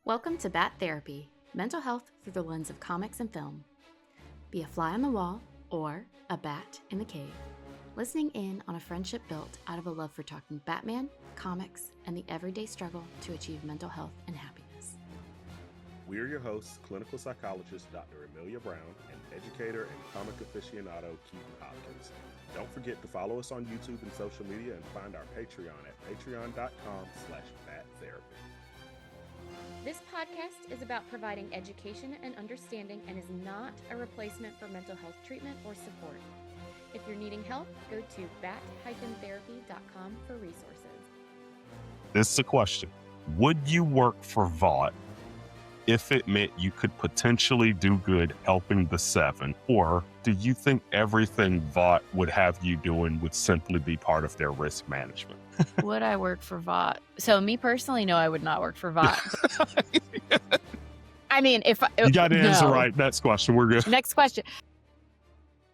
Welcome to Bat Therapy, mental health through the lens of comics and film. Be a fly on the wall or a bat in the cave, listening in on a friendship built out of a love for talking Batman, comics, and the everyday struggle to achieve mental health and happiness. We're your hosts, clinical psychologist Dr. Amelia Brown and educator and comic aficionado Keaton Hopkins. Don't forget to follow us on YouTube and social media and find our Patreon at patreon.com/battherapy. This podcast is about providing education and understanding and is not a replacement for mental health treatment or support. If you're needing help, go to bat-therapy.com for resources. This is a question. Would you work for Vought if it meant you could potentially do good helping the seven? Or do you think everything Vought would have you doing would simply be part of their risk management? Would I work for Vought? So me personally, no, I would not work for Vought. I mean, if you got to answer right. Next question. We're good. Next question.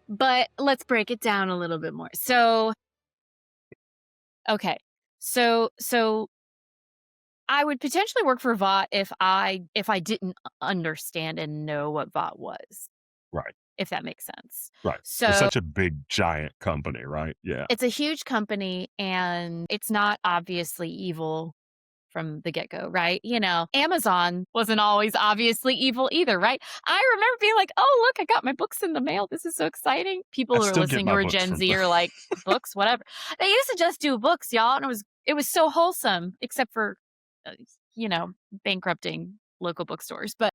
But let's break it down a little bit more. So, okay. So I would potentially work for Vought if I didn't understand and know what Vought was. Right. If that makes sense. Right. So it's such a big, giant company, right? Yeah. It's a huge company and it's not obviously evil from the get-go, right? You know, Amazon wasn't always obviously evil either, right? I remember being like, oh, look, I got my books in the mail. This is so exciting. People who are listening who are Gen Z are like, books, whatever. They used to just do books, y'all. And it was so wholesome, except for, bankrupting local bookstores. But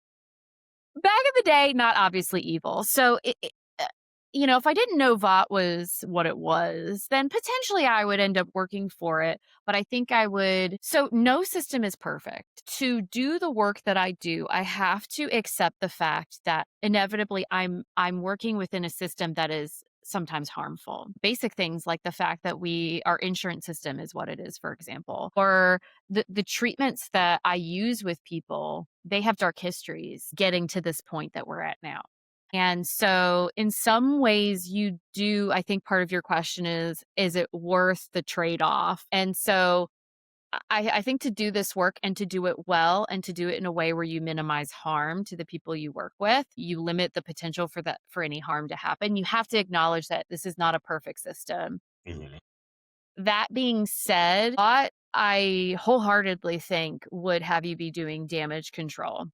back in the day, not obviously evil. So, if I didn't know Vought was what it was, then potentially I would end up working for it. But I think I would. So no system is perfect. To do the work that I do, I have to accept the fact that inevitably I'm working within a system that is sometimes harmful. Basic things like the fact that our insurance system is what it is, for example, or the treatments that I use with people, they have dark histories getting to this point that we're at now. And so in some ways you do, I think part of your question is it worth the trade-off? And so I think to do this work and to do it well and to do it in a way where you minimize harm to the people you work with, you limit the potential for any harm to happen. You have to acknowledge that this is not a perfect system. Mm-hmm. That being said, what I wholeheartedly think would have you be doing damage control.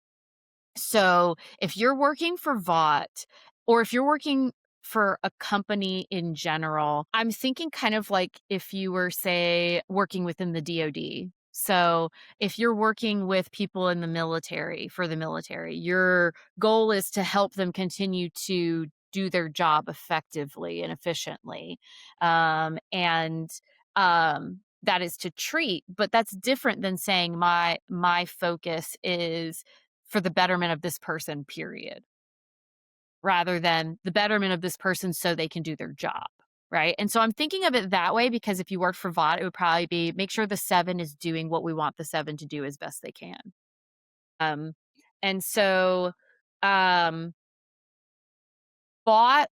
So if you're working for Vought or if you're working for a company in general, I'm thinking kind of like if you were, say, working within the DoD. So if you're working with people in the military, for the military, your goal is to help them continue to do their job effectively and efficiently. That is to treat, but that's different than saying my focus is for the betterment of this person, period, rather than the betterment of this person so they can do their job, right? And so I'm thinking of it that way because if you work for Vought, it would probably be make sure the seven is doing what we want the seven to do as best they can. Vought,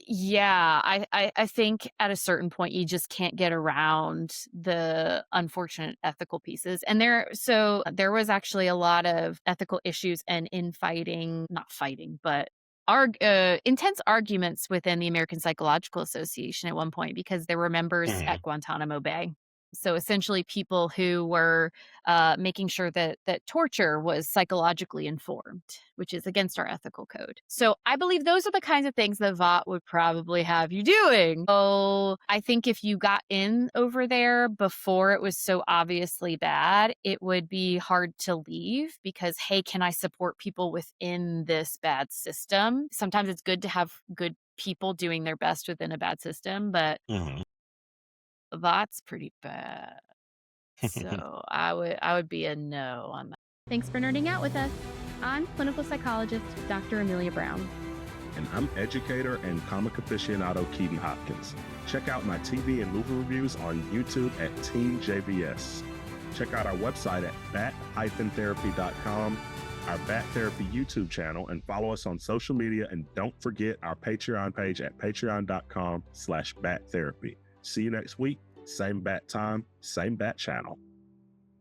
yeah, I think at a certain point you just can't get around the unfortunate ethical pieces. And there was actually a lot of ethical issues and intense arguments within the American Psychological Association at one point because there were members at Guantanamo Bay. So essentially people who were making sure that torture was psychologically informed, which is against our ethical code. So I believe those are the kinds of things that Vought would probably have you doing. So I think if you got in over there before it was so obviously bad, it would be hard to leave because, hey, can I support people within this bad system? Sometimes it's good to have good people doing their best within a bad system, but Vought's pretty bad. So I would be a no on that. Thanks for nerding out with us. I'm clinical psychologist Dr. Amelia Brown. And I'm educator and comic aficionado Keaton Hopkins. Check out my TV and movie reviews on YouTube at Team JVS. Check out our website at bat-therapy.com, our Bat Therapy YouTube channel, and follow us on social media. And don't forget our Patreon page at patreon.com/battherapy. See you next week. Same bat time, same bat channel.